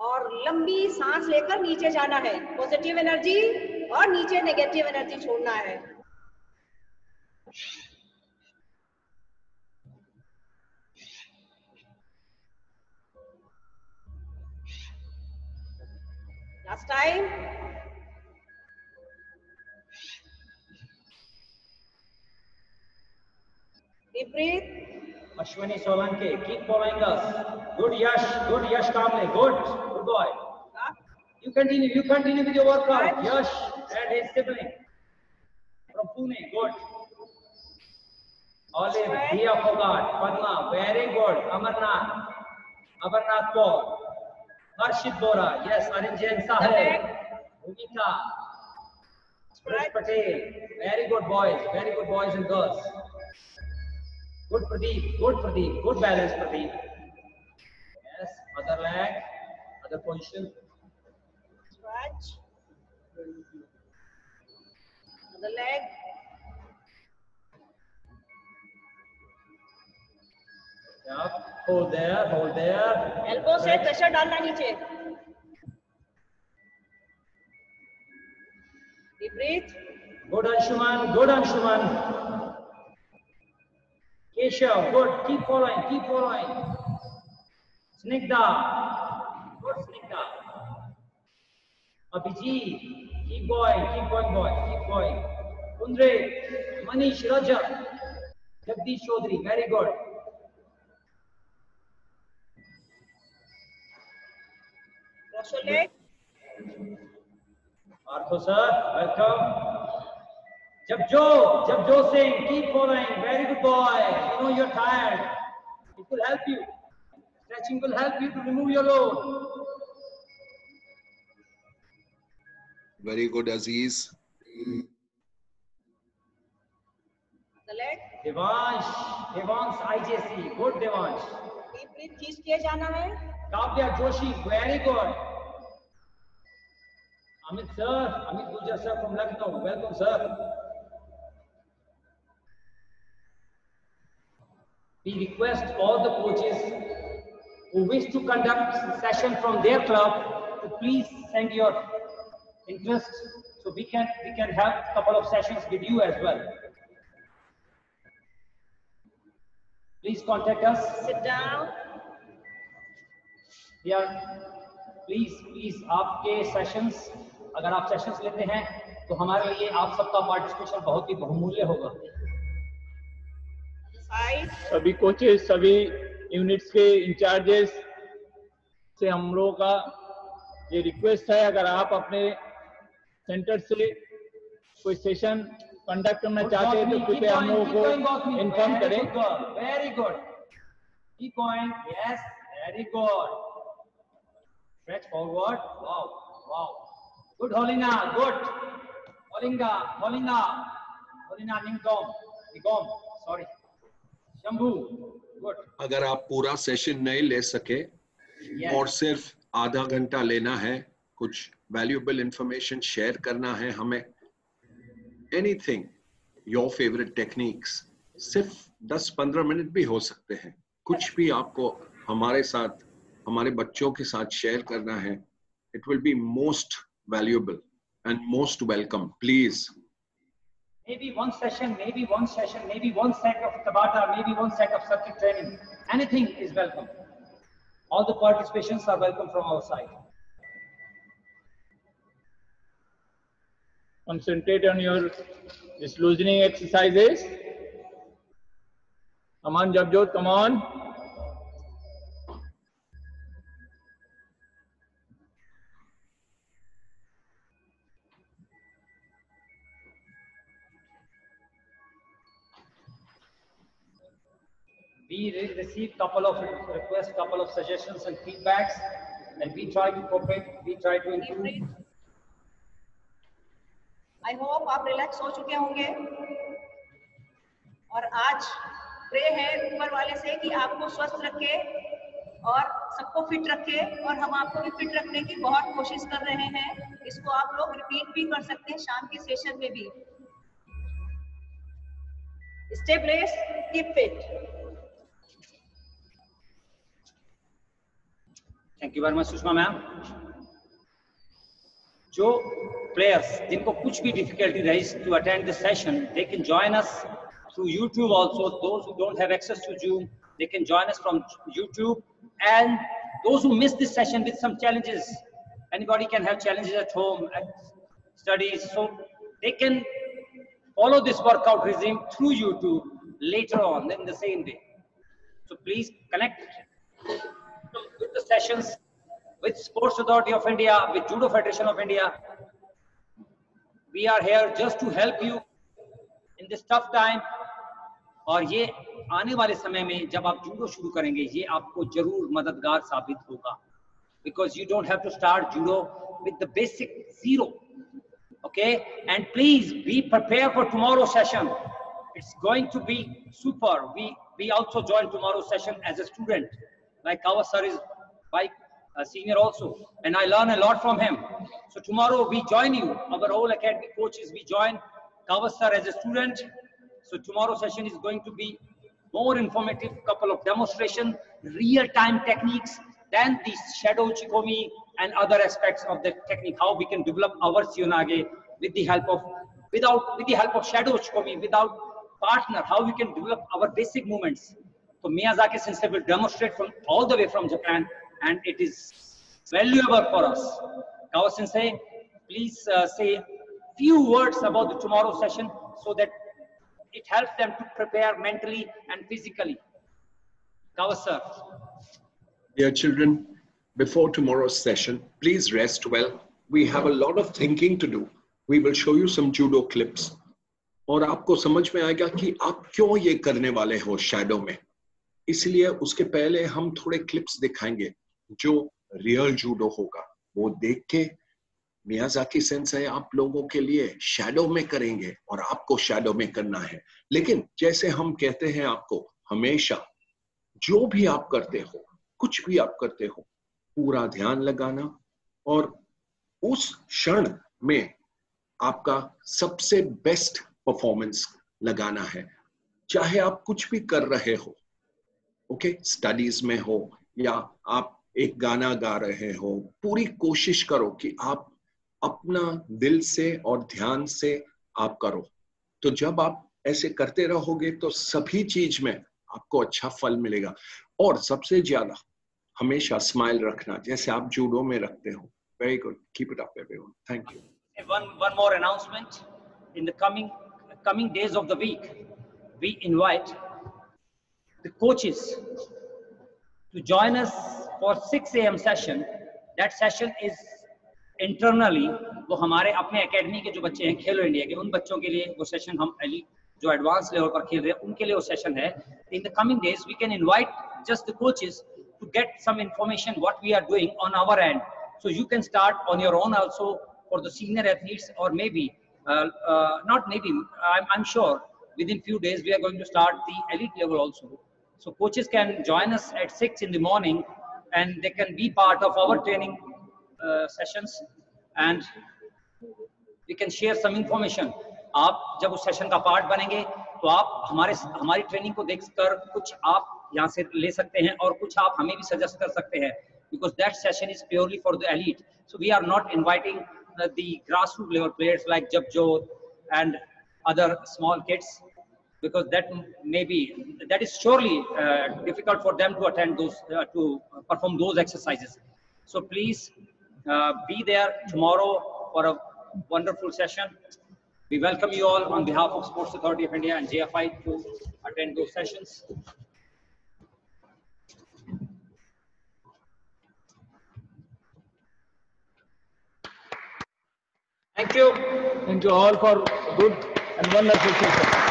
और लंबी सांस लेकर नीचे जाना है. पॉजिटिव एनर्जी और नीचे नेगेटिव एनर्जी छोड़ना है. Last time. Deep breathe. Ashwini Solanki, keep following us. Good Yash Kamble, good boy. You continue with your workout. Yash and his sibling from Pune, good. Olive, Dia Fogart, Padma, very good. Amarnath Paul, Harshit Bora, yes, Arinjan Sahib, Bhumika, Suresh Patel, very good boys and girls. Good Pradeep, good balance Pradeep. Yes, other leg, other position. Stretch. Other leg. Yep. Hold there. Elbow से pressure डालना नीचे. Deep breathe. Good Anshuman. Keshav, good. Keep following. Snigdha. Good Snigdha. Abhijit. Keep going. Undre. Manish, Rajat. Jagdish Chaudhary, very good. Cross your leg. Artho sir, welcome. Jabjo Singh, keep following. Very good boy. You know you're tired. It will help you. Stretching will help you to remove your load. Very good, Aziz. The leg. Devansh IJC. Good Devansh. Deep breathe खींच के जाना है. Kavya Joshi, very good. Amit Gujjar sir from Lucknow. Welcome sir. We request all the coaches who wish to conduct session from their club to please send your interest so we can have a couple of sessions with you as well. Please contact us. Sit down. Yeah, please आपके sessions अगर आप sessions लेते हैं तो हमारे लिए आप सबका पार्टिसिपेशन बहुत ही बहुमूल्य होगा। सभी कोचेस, सभी यूनिट्स के इंचार्जेस से हम लोगों का ये रिक्वेस्ट है, अगर आप अपने सेंटर से कोई सेशन कंडक्ट करना चाहते हैं तो कृपया हम लोगों को इन्फॉर्म करें। Very good, keep going, yes, very good, stretch forward, wow wow, good Holina, good Holinga, Holina, Holina Nigam, sorry, Shambhu, good. अगर आप पूरा सेशन नहीं ले सके और सिर्फ आधा घंटा लेना है, कुछ वैल्यूएबल इंफॉर्मेशन शेयर करना है हमें, एनीथिंग, योर फेवरेट टेक्निक्स, सिर्फ 10-15 मिनट भी हो सकते हैं, कुछ भी आपको हमारे साथ, हमारे बच्चों के साथ शेयर करना है, it will be most valuable and most welcome, please. Maybe one session, maybe one session, maybe one set of Tabata, maybe one set of circuit training. Anything is welcome. All the participations are welcome from our side. Concentrate on your this loosening exercises. Come on, Japjot, come on. We receive couple of requests, couple of suggestions and feedbacks, and we try to cooperate, we try to improve. I hope आप relax हो चुके होंगे और आज pray है ऊपर वाले से कि आपको स्वस्थ रखे और सबको फिट रखे, और हम आपको भी फिट रखने की बहुत कोशिश कर रहे हैं। इसको आप लोग रिपीट भी कर सकते हैं शाम के सेशन में भी। Stay blessed, keep fit. Thank you very much, Sushma ma'am. जो players जिनको कुछ भी difficulty रही to attend this session, they can join us through YouTube also. Those who don't have access to Zoom, they can join us from YouTube. And those who miss this session with some challenges, anybody can have challenges at home, at studies, so they can follow this workout regime through YouTube later on in the same day. So please connect with the sessions, with Sports Authority of India, with Judo Federation of India. We are here just to help you in this tough time. और ये आने वाले समय में जब आप judo शुरू करेंगे, ये आपको जरूर मददगार साबित होगा. Because you don't have to start judo with the basic zero. Okay, and please be prepared for tomorrow's session. It's going to be super. We also join tomorrow's session as a student. Like our sir is a senior also, and I learn a lot from him. So tomorrow we join you, our whole academy coaches, we join Kawas sir as a student. So tomorrow's session is going to be more informative, couple of demonstration, real-time techniques, than the shadow chikomi and other aspects of the technique, how we can develop our Shihonage with the help of shadow chikomi, without partner, how we can develop our basic movements. So Miyazaki sensei will demonstrate from all the way from Japan, and it is valuable for us. Kawa sensei, please say few words about the tomorrow session so that it helps them to prepare mentally and physically. Kawa sir. Dear children, before tomorrow's session, please rest well. We have a lot of thinking to do. We will show you some judo clips. और आपको समझ में आएगा कि आप क्यों ये करने वाले हो शैडो में. इसलिए उसके पहले हम थोड़े क्लिप्स दिखाएंगे जो रियल जूडो होगा. वो देख के मियाजाकी सेंसेई आप लोगों के लिए शैडो में करेंगे और आपको शैडो में करना है. लेकिन जैसे हम कहते हैं आपको हमेशा, जो भी आप करते हो, कुछ भी आप करते हो, पूरा ध्यान लगाना और उस क्षण में आपका सबसे बेस्ट परफॉर्मेंस लगाना है. चाहे आप कुछ भी कर रहे हो, ओके, स्टडीज में हो या आप एक गाना गा रहे हो, पूरी कोशिश करो कि आप अपना दिल से और ध्यान से आप करो. तो जब आप ऐसे करते रहोगे तो सभी चीज में आपको अच्छा फल मिलेगा. और सबसे ज्यादा हमेशा स्माइल रखना, जैसे आप जूडो में रखते हो. Very good. Keep it up, everyone. Thank you. One more announcement. In the coming days of the week, we invite the coaches to join us for 6 a.m. session. That session is internally, वो हमारे अपने academy के जो बच्चे हैं खेलो India के, उन बच्चों के लिए वो सेशन हम जो एडवांस लेवल पर खेल रहे हैं उनके लिए वो सेशन है. In the coming days, we can invite just the coaches to get some information what we are doing on our end. So you can start on your own also for the senior athletes, or maybe not maybe, I'm sure within few days we are going to start the elite level also. So coaches can join us at 6 in the morning and they can be part of our training sessions and we can share some information. आप जब उस session का part बनेंगे तो आप हमारी training को देखकर कुछ आप यहाँ से ले सकते हैं और कुछ आप हमें भी सजेस्ट कर सकते हैं, because that session is purely for the elite. So we are not inviting the grassroots level players like Japjot and other small kids, because that is surely difficult for them to attend those to perform those exercises. So please be there tomorrow for a wonderful session. We welcome you all on behalf of Sports Authority of India and JFI to attend those sessions. Thank you. Thank you all for good and wonderful session.